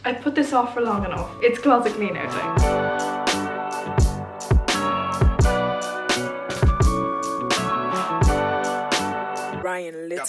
I put this off for long enough. It's closet clean out time. Ryan Little.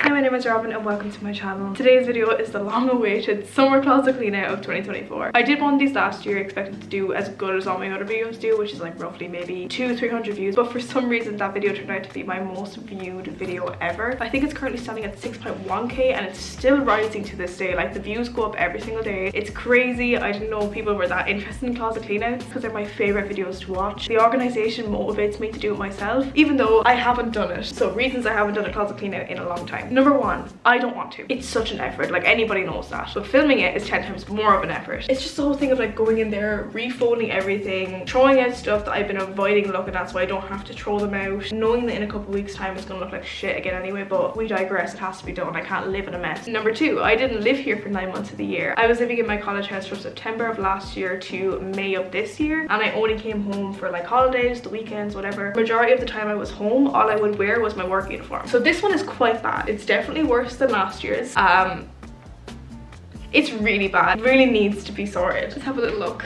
Hi, my name is Robin and welcome to my channel. Today's video is the long-awaited summer closet clean out of 2024. I did one of these last year expecting to do as good as all my other videos do, which is like roughly maybe 200-300 views, but for some reason that video turned out to be my most viewed video ever. I think it's currently standing at 6.1k and it's still rising to this day. Like, the views go up every single day. It's crazy. I didn't know people were that interested in closet clean outs because they're my favorite videos to watch. The organization motivates me to do it myself, even though I haven't done it. So reasons I haven't done a closet clean out in a long time. Number one, I don't want to. It's such an effort, like anybody knows that. But filming it is 10 times more of an effort. It's just the whole thing of like going in there, refolding everything, throwing out stuff that I've been avoiding looking at so I don't have to throw them out, knowing that in a couple of weeks time it's gonna look like shit again anyway, but we digress, it has to be done. I can't live in a mess. Number two, I didn't live here for 9 months of the year. I was living in my college house from September of last year to May of this year, and I only came home for like holidays, the weekends, whatever. Majority of the time I was home, all I would wear was my work uniform. So this one is quite bad. It's definitely worse than last year's. It's really bad. It really needs to be sorted. Let's have a little look.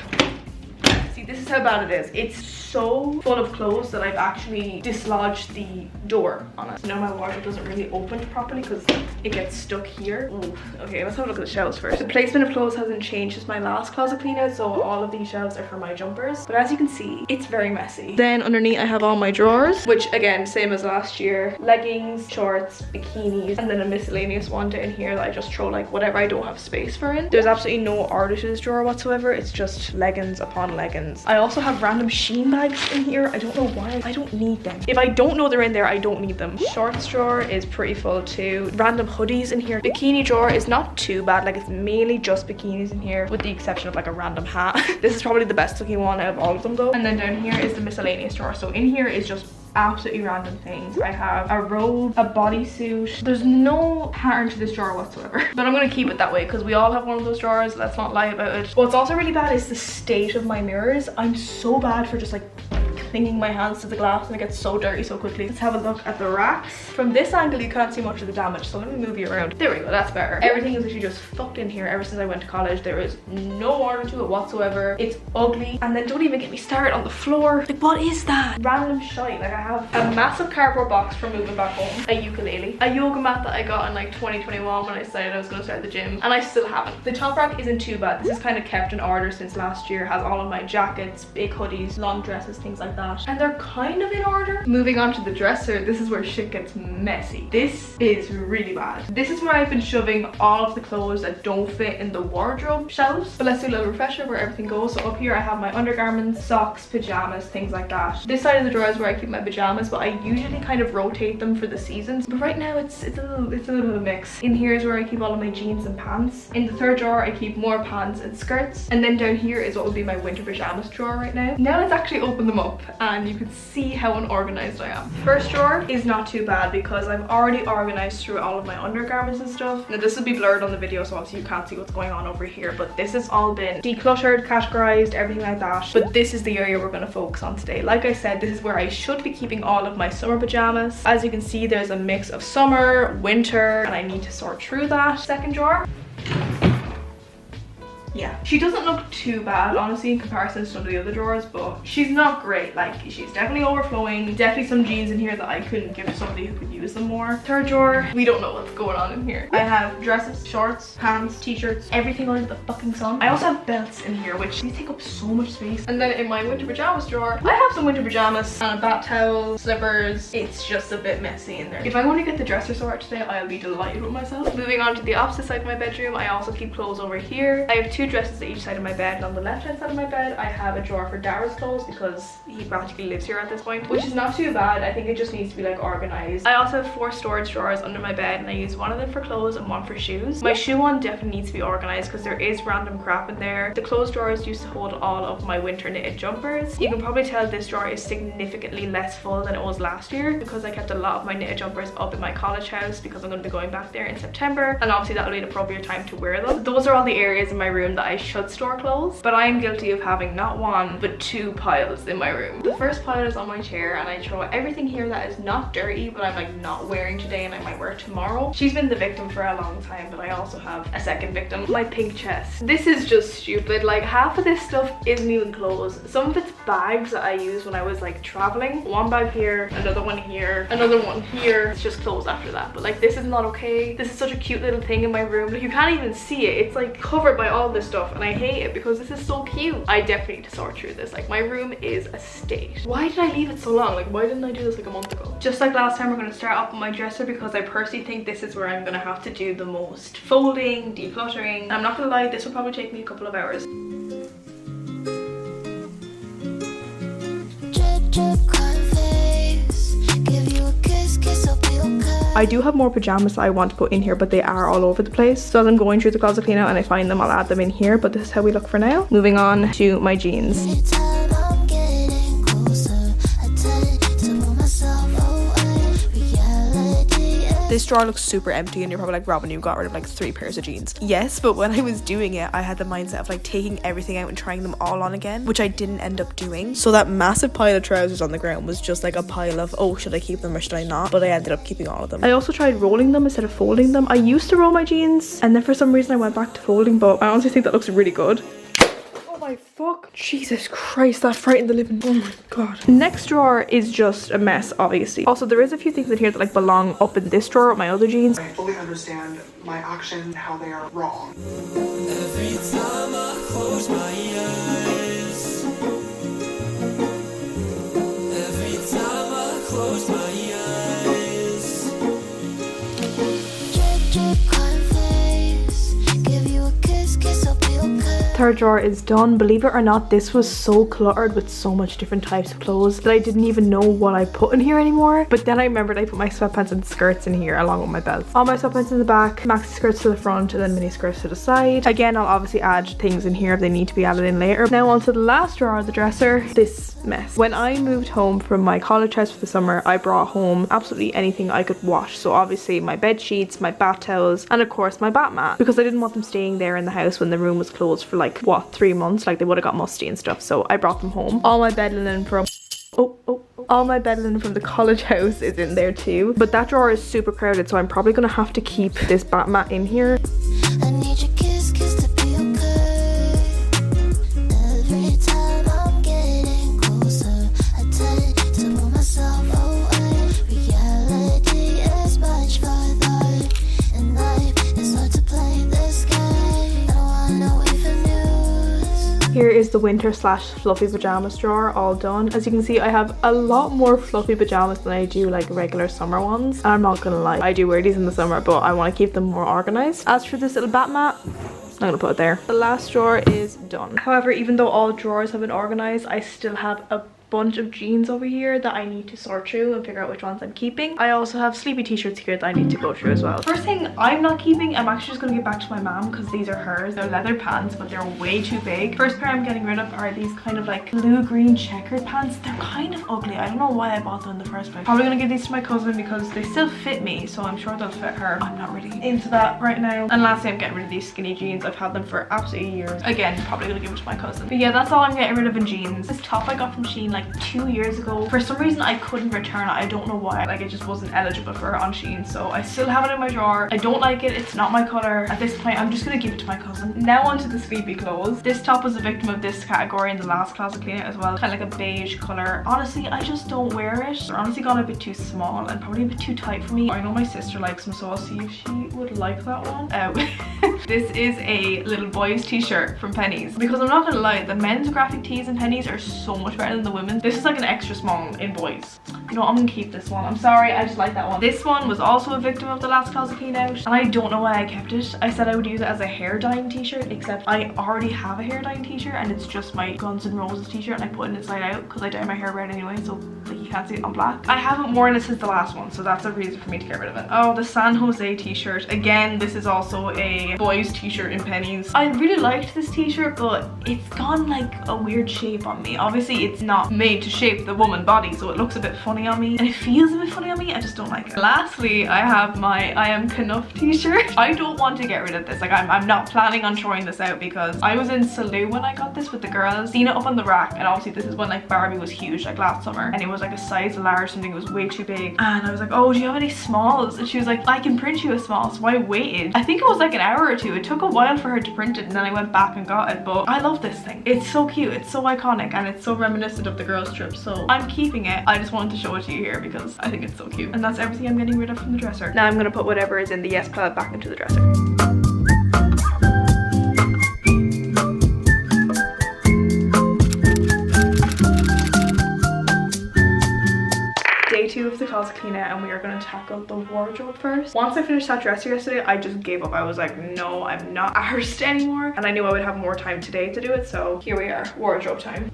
See, this is how bad it is. It's so full of clothes that I've actually dislodged the door on it. Now my wardrobe doesn't really open properly because it gets stuck here. Ooh. Okay, let's have a look at the shelves first. The placement of clothes hasn't changed since my last closet clean out, so all of these shelves are for my jumpers. But as you can see, it's very messy. Then underneath I have all my drawers, which again, same as last year. Leggings, shorts, bikinis, and then a miscellaneous one down here that I just throw like whatever I don't have space for in. There's absolutely no order to this drawer whatsoever. It's just leggings upon leggings. I also have random Shein bags in here. I don't know why. I don't need them. If I don't know they're in there, I don't need them. Shorts drawer is pretty full too. Random hoodies in here. Bikini drawer is not too bad. Like, it's mainly just bikinis in here with the exception of like a random hat. This is probably the best looking one out of all of them though. And then down here is the miscellaneous drawer. So in here is just absolutely random things. I have a robe, a bodysuit. There's no pattern to this drawer whatsoever, but I'm gonna keep it that way because we all have one of those drawers. Let's not lie about it. What's also really bad is the state of my mirrors. I'm so bad for just like clinging my hands to the glass and it gets so dirty so quickly. Let's have a look at the racks. From this angle you can't see much of the damage, so let me move you around. There we go, that's better. Everything is literally just fucked in here ever since I went to college. There is no order to it whatsoever. It's ugly. And then don't even get me started on the floor. Like, what is that? Random shite. Like, I have a massive cardboard box from moving back home, a ukulele, a yoga mat that I got in like 2021 when I decided I was gonna start the gym, and I still haven't. The top rack isn't too bad. This is kind of kept in order since last year. Has all of my jackets, big hoodies, long dresses, things like that, and they're kind of in order. Moving on to the dresser, this is where shit gets messy. This is really bad. This is where I've been shoving all of the clothes that don't fit in the wardrobe shelves. But let's do a little refresher where everything goes. So up here I have my undergarments, socks, pajamas, things like that. This side of the drawer is where I keep my pajamas, but I usually kind of rotate them for the seasons. But right now it's a little bit of a mix. In here is where I keep all of my jeans and pants. In the third drawer I keep more pants and skirts. And then down here is what would be my winter pajamas drawer right now. Now let's actually open them up and you can see how unorganized I am. First drawer is not too bad because I've already organized through all of my undergarments and stuff. Now this will be blurred on the video, so obviously you can't see what's going on over here, but this has all been decluttered, categorized, everything like that. But this is the area we're going to focus on today. Like I said, this is where I should be keeping all of my summer pajamas. As you can see, there's a mix of summer, winter, and I need to sort through that. Second drawer. Yeah, she doesn't look too bad honestly in comparison to some of the other drawers, but she's not great. Like, she's definitely overflowing. Definitely some jeans in here that I couldn't give to somebody who could use them more. Third drawer, we don't know what's going on in here. I have dresses, shorts, pants, t-shirts, everything under the fucking sun. I also have belts in here, which they take up so much space. And then in my winter pajamas drawer, I have some winter pajamas and a bat towel, slippers. It's just a bit messy in there. If I want to get the dresser sorted today, I'll be delighted with myself. Moving on to the opposite side of my bedroom, I also keep clothes over here. I have two dresses at each side of my bed, and on the left hand side of my bed I have a drawer for Dara's clothes because he practically lives here at this point, which is not too bad. I think it just needs to be like organized. I also have 4 storage drawers under my bed, and I use one of them for clothes and one for shoes. My shoe one definitely needs to be organized because there is random crap in there. The clothes drawers used to hold all of my winter knitted jumpers. You can probably tell this drawer is significantly less full than it was last year because I kept a lot of my knitted jumpers up in my college house because I'm going to be going back there in September, and obviously that'll be an appropriate time to wear them. Those are all the areas in my room room that I should store clothes, but I am guilty of having not one but two piles in my room. The first pile is on my chair and I throw everything here that is not dirty but I'm like not wearing today and I might wear tomorrow. She's been the victim for a long time, but I also have a second victim. My pink chest. This is just stupid. Like half of this stuff isn't even clothes. Some of it's bags that I used when I was like traveling. One bag here, another one here, another one here. It's just clothes after that. But like this is not okay. This is such a cute little thing in my room. Like you can't even see it. It's like covered by all this stuff and I hate it because this is so cute. I definitely need to sort through this. Like my room is a state. Why did I leave it so long? Like why didn't I do this like a month ago? Just like last time, we're going to start off with my dresser because I personally think this is where I'm going to have to do the most folding, decluttering. I'm not going to lie, this will probably take me a couple of hours. I do have more pajamas that I want to put in here, but they are all over the place. So as I'm going through the closet clean out and I find them, I'll add them in here. But this is how we look for now. Moving on to my jeans. This drawer looks super empty and you're probably like, Robin, you got rid of like 3 pairs of jeans. Yes, but when I was doing it, I had the mindset of like taking everything out and trying them all on again, which I didn't end up doing. So that massive pile of trousers on the ground was just like a pile of, oh, should I keep them or should I not? But I ended up keeping all of them. I also tried rolling them instead of folding them. I used to roll my jeans and then for some reason I went back to folding, but I honestly think that looks really good. My fuck, Jesus Christ, that frightened the living, oh my god. Next drawer is just a mess, obviously. Also there is a few things in here that like belong up in this drawer with my other jeans. I fully understand my actions, how they are wrong. Every time I close my eyes, every time I close my eyes. Third drawer is done. Believe it or not, this was so cluttered with so much different types of clothes that I didn't even know what I put in here anymore. But then I remembered I put my sweatpants and skirts in here along with my belts. All my sweatpants in the back, maxi skirts to the front, and then mini skirts to the side. Again, I'll obviously add things in here if they need to be added in later. Now on to the last drawer of the dresser, this mess. When I moved home from my college house for the summer, I brought home absolutely anything I could wash. So obviously my bed sheets, my bath towels, and of course my bath mat, because I didn't want them staying there in the house when the room was closed for like what, 3 months. Like they would have got musty and stuff, so I brought them home. All my bed linen from all my bed linen from the college house is in there too, but that drawer is super crowded, so I'm probably gonna have to keep this bath mat in here. I need your kiss to be okay. Every time I'm getting closer, I tend to pull myself away. Reality is much farther, and life is hard to play this game. I don't wanna know even news. Here is the winter / fluffy pajamas drawer all done. As you can see, I have a lot more fluffy pajamas than I do like regular summer ones. And I'm not gonna lie, I do wear these in the summer, but I want to keep them more organized. As for this little bath mat, I'm gonna put it there. The last drawer is done. However, even though all drawers have been organized, I still have a bunch of jeans over here that I need to sort through and figure out which ones I'm keeping. I also have sleepy t-shirts here that I need to go through as well. First thing I'm not keeping, I'm actually just gonna get back to my mom because these are hers. They're leather pants, but they're way too big. First pair I'm getting rid of are these kind of like blue-green checkered pants. They're kind of ugly. I don't know why I bought them in the first place. Probably gonna give these to my cousin because they still fit me, so I'm sure they'll fit her. I'm not really into that right now. And lastly, I'm getting rid of these skinny jeans. I've had them for absolutely years. Again, probably gonna give them to my cousin. But yeah, that's all I'm getting rid of in jeans. This top I got from Shein like 2 years ago. For some reason I couldn't return it. I don't know why. Like it just wasn't eligible for it on Shein, so I still have it in my drawer. I don't like it. It's not my color. At this point, I'm just gonna give it to my cousin. Now onto the sleepy clothes. This top was a victim of this category in the last closet clean out as well. Kind of like a beige color. Honestly, I just don't wear it. They're honestly gone a bit too small and probably a bit too tight for me. I know my sister likes them, so I'll see if she would like that one. This is a little boys t-shirt from Pennies, because I'm not gonna lie, the men's graphic tees in Pennies are so much better than the women's. This is like an extra small in boys. You know, I'm gonna keep this one. I'm sorry, I just like that one. This one was also a victim of the last closet clean out, and I don't know why I kept it. I said I would use it as a hair dyeing t-shirt, except I already have a hair dyeing t-shirt and it's just my Guns N' Roses t-shirt and I put it inside out because I dye my hair red anyway, so like you can't see it on black. I haven't worn it since the last one, so that's a reason for me to get rid of it. Oh, the San Jose t-shirt. Again, this is also a boys t-shirt in pennies. I really liked this t-shirt, but it's gone like a weird shape on me. Obviously, it's not made to shape the woman body, so it looks a bit funny on me, and it feels a bit funny on me. I just don't like it. Lastly, I have my I Am Knuff t-shirt. I don't want to get rid of this. Like, I'm not planning on throwing this out because I was in Salou when I got this with the girls, seen it up on the rack, and obviously this is when like Barbie was huge, like last summer, and it was like a size large something. It was way too big, and I was like, oh, do you have any smalls? And she was like, I can print you a small. So I waited, I think it was like an hour or two. It took a while for her to print it, and then I went back and got it. But I love this thing. It's so cute, it's so iconic, and it's so reminiscent of the girls trip, so I'm keeping it. I just wanted to show it to you here because I think it's so cute. And that's everything I'm getting rid of from the dresser. Now I'm gonna put whatever is in the Yes pile back into the dresser. Day 2 of the closet clean out, and we are going to tackle the wardrobe first. Once I finished that dresser yesterday, I just gave up. I was like, no, I'm not arsed anymore, and I knew I would have more time today to do it, so here we are, wardrobe time.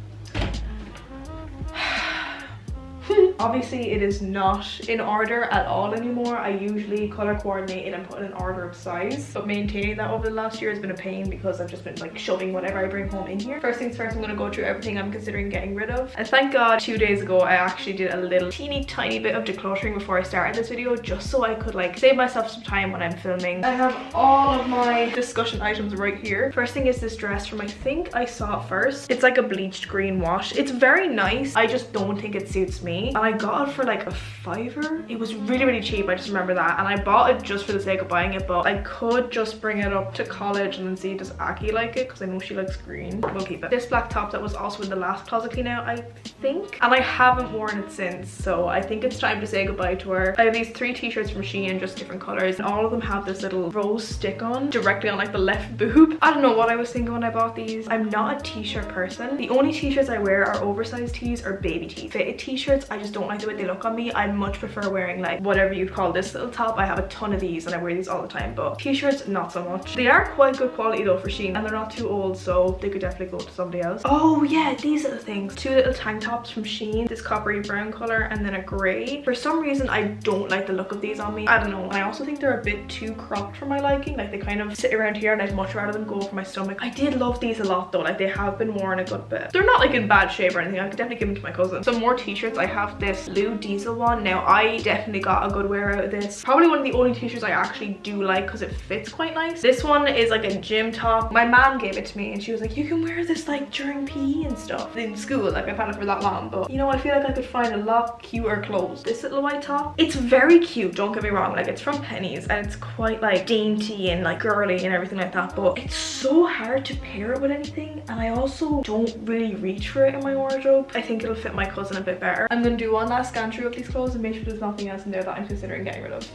Obviously, it is not in order at all anymore. I usually color coordinate it and put it in order of size, but maintaining that over the last year has been a pain because I've just been like shoving whatever I bring home in here. First things first, I'm going to go through everything I'm considering getting rid of. And thank God 2 days ago I actually did a little teeny tiny bit of decluttering before I started this video, just so I could like save myself some time when I'm filming. I have all of my discussion items right here. First thing is this dress from, I think I saw it first. It's like a bleached green wash. It's very nice. I just don't think it suits me, and I got it for like a $5. It was really cheap, I just remember that, and I bought it just for the sake of buying it, but I could just bring it up to college and then see does Aki like it, because I know she likes green. We'll keep it. This black top that was also in the last closet clean out, I think, and I haven't worn it since, so I think it's time to say goodbye to her. I have these 3 t-shirts from Shein, just different colors, and all of them have this little rose stick on directly on like the left boob. I don't know what I was thinking when I bought these. I'm not a t-shirt person. The only t-shirts I wear are oversized tees or baby tees. Fitted t-shirts, I just don't like the way they look on me. I much prefer wearing like whatever you'd call this little top. I have a ton of these and I wear these all the time, but t-shirts not so much. They are quite good quality though for Shein, and they're not too old, so they could definitely go to somebody else. Oh yeah, these little things. 2 little tank tops from Shein, this coppery brown color and then a gray. For some reason I don't like the look of these on me. I don't know. I also think they're a bit too cropped for my liking. Like they kind of sit around here, and I'd much rather them go over my stomach. I did love these a lot though. Like they have been worn a good bit. They're not like in bad shape or anything. I could definitely give them to my cousin. Some more t-shirts. I have this blue diesel one. Now I definitely got a good wear out of this. Probably one of the only t-shirts I actually do like because it fits quite nice. This one is like a gym top. My mom gave it to me and she was like, you can wear this like during PE and stuff in school. Like I've had it for that long, but you know, I feel like I could find a lot cuter clothes. This little white top, it's very cute, don't get me wrong. Like it's from Pennies and it's quite like dainty and like girly and everything like that, but it's so hard to pair it with anything, and I also don't really reach for it in my wardrobe. I think it'll fit my cousin a bit better. I'm gonna do one last scan through of these clothes and make sure there's nothing else in there that I'm considering getting rid of.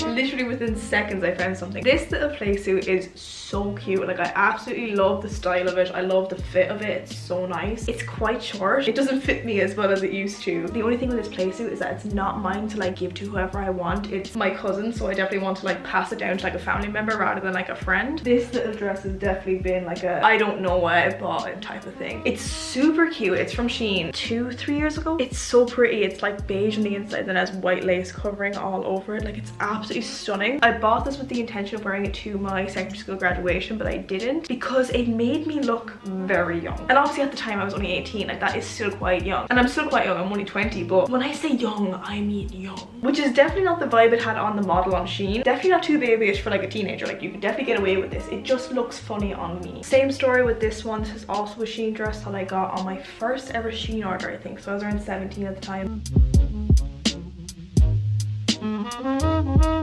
Literally within seconds I found something. This little play suit is so cute. Like I absolutely love the style of it. I love the fit of it. It's so nice. It's quite short. It doesn't fit me as well as it used to. The only thing with this play suit is that it's not mine to like give to whoever I want. It's my cousin, so I definitely want to like pass it down to like a family member rather than like a friend. This little dress has definitely been like a I don't know why I bought it type of thing. It's super cute. It's from Shein 2-3 years ago. It's so pretty. It's like beige on the inside and has white lace covering all over it. Like it's absolutely stunning. I bought this with the intention of wearing it to my secondary school graduation, but I didn't because it made me look very young. And obviously at the time I was only 18. Like that is still quite young, and I'm still quite young. I'm only 20, but when I say young, I mean young, which is definitely not the vibe it had on the model on Shein. Definitely not too babyish for like a teenager. Like you could definitely get away with this. It just looks funny on me. Same story with this one. This is also a Shein dress that I got on my first ever Shein order, I think. So I was around 17 at the time.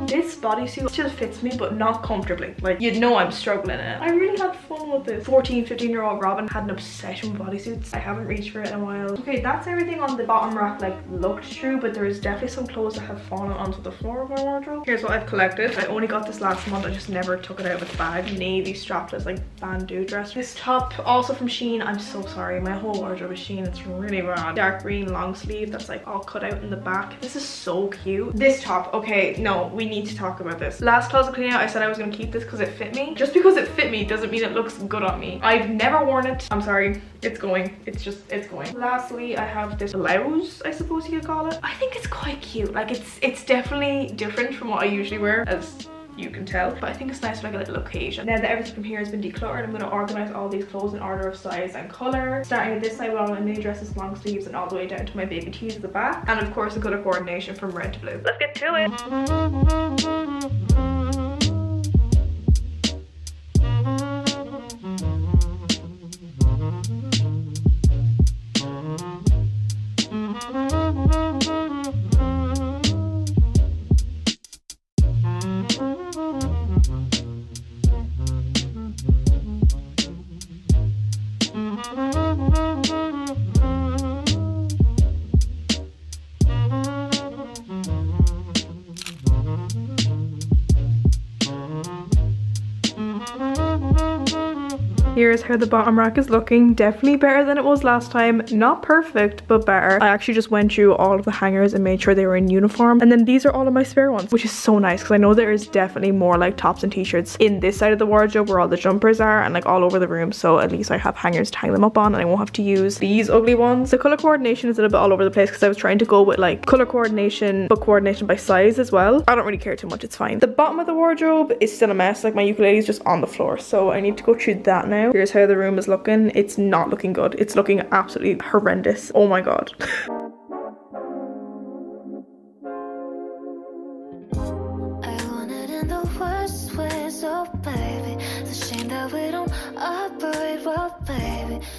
This bodysuit still fits me, but not comfortably. Like, you'd know I'm struggling in it. I really had fun with this. 14-15-year-old Robin had an obsession with bodysuits. I haven't reached for it in a while. Okay, that's everything on the bottom rack like looked through, but there's definitely some clothes that have fallen onto the floor of my wardrobe. Here's what I've collected. I only got this last month. I just never took it out of its bag. Navy strapless like bandeau dress. This top also from Shein. I'm so sorry. My whole wardrobe is Shein. It's really bad. Dark green long sleeve that's like all cut out in the back. This is so cute. This top, Okay, no, we need to talk about this. Last closet cleaning out, I said I was gonna keep this because it fit me. Just because it fit me doesn't mean it looks good on me. I've never worn it. I'm sorry, it's going. It's going. Lastly, I have this blouse, I suppose you could call it. I think it's quite cute. Like it's definitely different from what I usually wear, as you can tell, but I think it's nice for like a little occasion. Now that everything from here has been decluttered, I'm going to organize all these clothes in order of size and color, starting at this side with all my mini dresses, long sleeves, and all the way down to my baby tees at the back, and of course the color coordination from red to blue. Let's get to it. Here's how the bottom rack is looking. Definitely better than it was last time. Not perfect, but better. I actually just went through all of the hangers and made sure they were in uniform. And then these are all of my spare ones, which is so nice because I know there is definitely more like tops and t-shirts in this side of the wardrobe where all the jumpers are and like all over the room. So at least I have hangers to hang them up on and I won't have to use these ugly ones. The color coordination is a little bit all over the place because I was trying to go with like color coordination, but coordination by size as well. I don't really care too much, it's fine. The bottom of the wardrobe is still a mess. Like my ukulele is just on the floor. So I need to go through that now. Here's how the room is looking. It's not looking good. It's looking absolutely horrendous. Oh my god.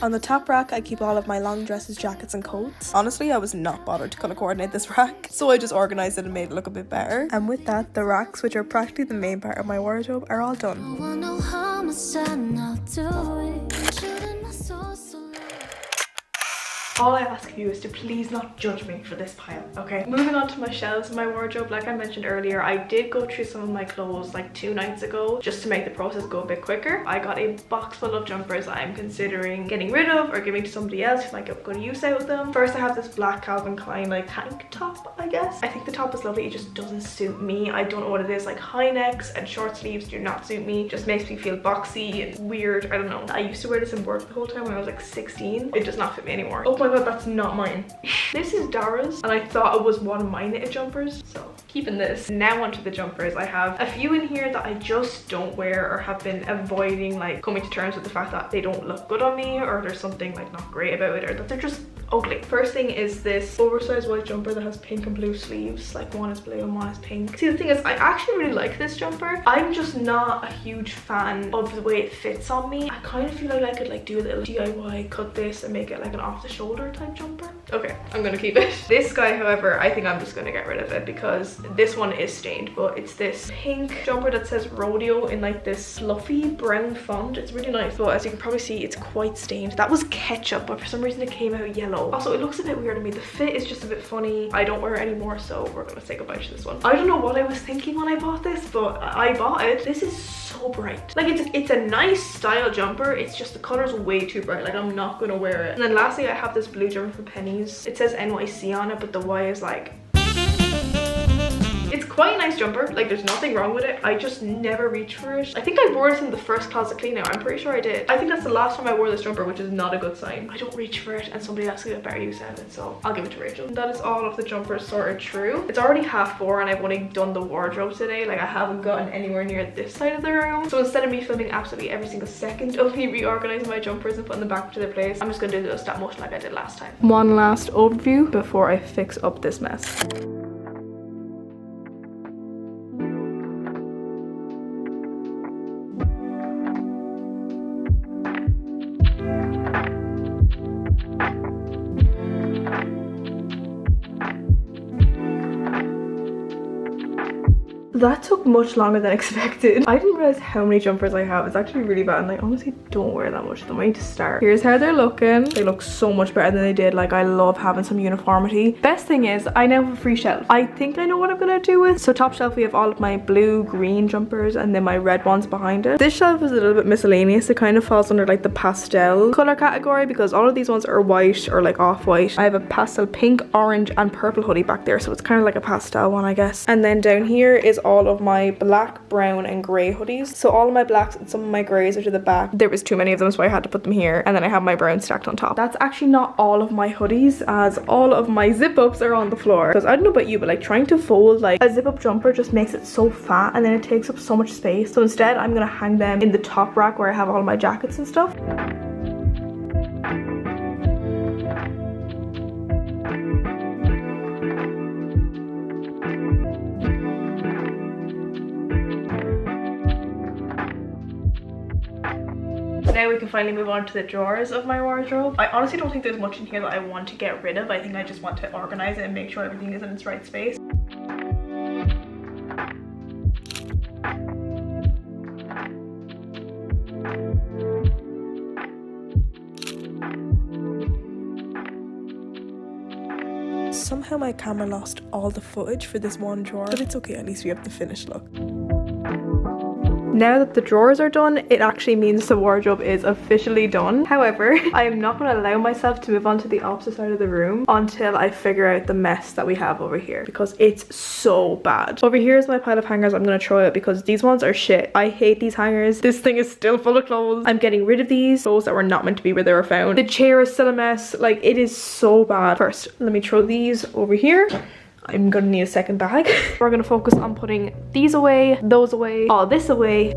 On the top rack, I keep all of my long dresses, jackets, and coats. Honestly, I was not bothered to color coordinate this rack, so I just organized it and made it look a bit better. And with that, the racks, which are practically the main part of my wardrobe, are all done. All I ask of you is to please not judge me for this pile, okay? Moving on to my shelves in my wardrobe, like I mentioned earlier, I did go through some of my clothes like 2 nights ago just to make the process go a bit quicker. I got a box full of jumpers I'm considering getting rid of or giving to somebody else who might get good use out of them. First, I have this black Calvin Klein like tank top, I guess. I think the top is lovely, it just doesn't suit me. I don't know what it is, like high necks and short sleeves do not suit me. Just makes me feel boxy and weird, I don't know. I used to wear this in work the whole time when I was like 16. It does not fit me anymore. Oh my god, that's not mine. This is Dara's and I thought it was one of my knitted jumpers, so keeping this. Now onto the jumpers. I have a few in here that I just don't wear or have been avoiding, like coming to terms with the fact that they don't look good on me or there's something like not great about it or that they're just ugly. First thing is this oversized white jumper that has pink and blue sleeves. Like one is blue and one is pink. See, the thing is I actually really like this jumper. I'm just not a huge fan of the way it fits on me. I kind of feel like I could like do a little DIY, cut this and make it like an off the shoulder type jumper. Okay, I'm gonna keep it. This guy, however, I think I'm just gonna get rid of it because this one is stained, but it's this pink jumper that says rodeo in like this fluffy brown font. It's really nice, but as you can probably see, it's quite stained. That was ketchup, but for some reason it came out yellow. Also, it looks a bit weird on me. The fit is just a bit funny. I don't wear it anymore, so we're gonna say goodbye to this one. I don't know what I was thinking when I bought this, but I bought it. This is so bright. Like it's a nice style jumper. It's just the color's way too bright. Like I'm not gonna wear it. And then lastly, I have this blue jumper from Pennies. It says NYC on it, but the Y is like... It's quite a nice jumper, like there's nothing wrong with it. I just never reach for it. I think I wore it in the first closet clean out. I'm pretty sure I did. I think that's the last time I wore this jumper, which is not a good sign. I don't reach for it and somebody else will get better use out of it, so I'll give it to Rachel. And that is all of the jumpers sorted through. It's already 4:30 and I've only done the wardrobe today. Like I haven't gotten anywhere near this side of the room. So instead of me filming absolutely every single second of me reorganizing my jumpers and putting them back to their place, I'm just gonna do the stop motion like I did last time. One last overview before I fix up this mess. That took much longer than expected. I didn't realize how many jumpers I have. It's actually really bad, and I honestly don't wear that much of them. I need to start. Here's how they're looking. They look so much better than they did. Like, I love having some uniformity. Best thing is I now have a free shelf. I think I know what I'm gonna do with. So top shelf, we have all of my blue, green jumpers, and then my red ones behind it. This shelf is a little bit miscellaneous. It kind of falls under like the pastel color category because all of these ones are white or like off-white. I have a pastel pink, orange, and purple hoodie back there, so it's kind of like a pastel one, I guess. And then down here is all of my black, brown, and grey hoodies. So all of my blacks and some of my greys are to the back. There was too many of them, so I had to put them here. And then I have my brown stacked on top. That's actually not all of my hoodies, as all of my zip-ups are on the floor. Because I don't know about you, but like trying to fold like a zip-up jumper just makes it so fat, and then it takes up so much space. So instead, I'm gonna hang them in the top rack where I have all my jackets and stuff. Now we can finally move on to the drawers of my wardrobe. I honestly don't think there's much in here that I want to get rid of. I think I just want to organize it and make sure everything is in its right space. Somehow my camera lost all the footage for this one drawer, but it's okay, at least we have the finished look. Now that the drawers are done, it actually means the wardrobe is officially done. However, I am not going to allow myself to move on to the opposite side of the room until I figure out the mess that we have over here, because it's so bad. Over here is my pile of hangers I'm going to throw out because these ones are shit. I hate these hangers. This thing is still full of clothes. I'm getting rid of these clothes that were not meant to be where they were found. The chair is still a mess. Like, it is so bad. First, let me throw these over here. I'm gonna need a second bag. We're gonna focus on putting these away, those away, all this away.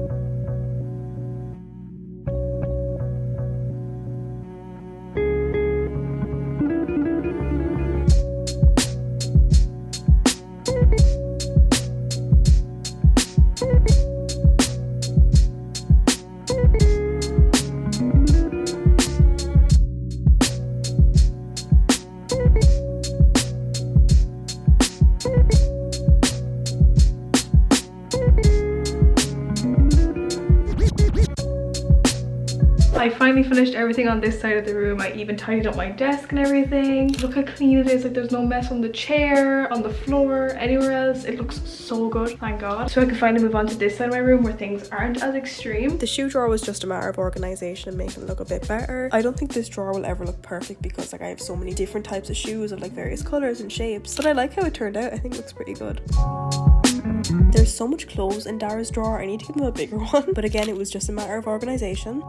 I finally finished everything on this side of the room. I even tidied up my desk and everything. Look how clean it is. Like, there's no mess on the chair, on the floor, anywhere else. It looks so good, thank God. So I can finally move on to this side of my room where things aren't as extreme. The shoe drawer was just a matter of organization and making it look a bit better. I don't think this drawer will ever look perfect because like I have so many different types of shoes of like various colors and shapes, but I like how it turned out. I think it looks pretty good. There's so much clothes in Dara's drawer. I need to give him a bigger one, but again, it was just a matter of organization.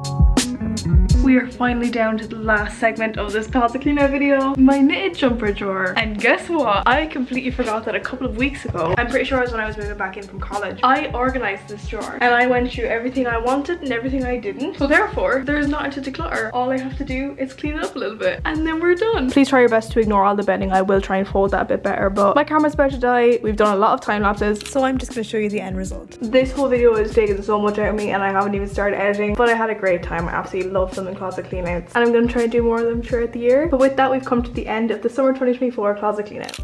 We are finally down to the last segment of this closet clean out video, my knitted jumper drawer. And guess what? I completely forgot that a couple of weeks ago, I'm pretty sure it was when I was moving back in from college, I organized this drawer and I went through everything I wanted and everything I didn't. So therefore, there's nothing to declutter. All I have to do is clean it up a little bit and then we're done. Please try your best to ignore all the bedding. I will try and fold that a bit better, but my camera's about to die. We've done a lot of time lapses, so I'm just going to show you the end result. This whole video is taking so much out of me and I haven't even started editing, but I had a great time. I absolutely love filming closet clean outs and I'm going to try and do more of them throughout the year. But with that, we've come to the end of the summer 2024 closet clean out.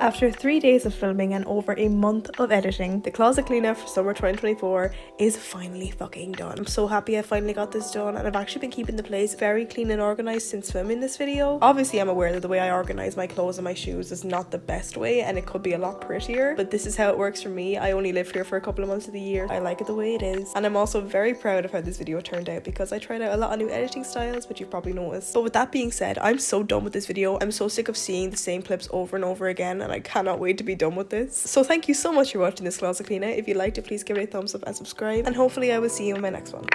After 3 days of filming and over a month of editing, the closet cleanout for summer 2024 is finally fucking done. I'm so happy I finally got this done, and I've actually been keeping the place very clean and organized since filming this video. Obviously, I'm aware that the way I organize my clothes and my shoes is not the best way, and it could be a lot prettier, but this is how it works for me. I only live here for a couple of months of the year. I like it the way it is, and I'm also very proud of how this video turned out because I tried out a lot of new editing styles, which you've probably noticed. But with that being said, I'm so done with this video. I'm so sick of seeing the same clips over and over again, and I cannot wait to be done with this. So thank you so much for watching this closet cleanout. If you liked it, please give it a thumbs up and subscribe, and hopefully I will see you in my next one.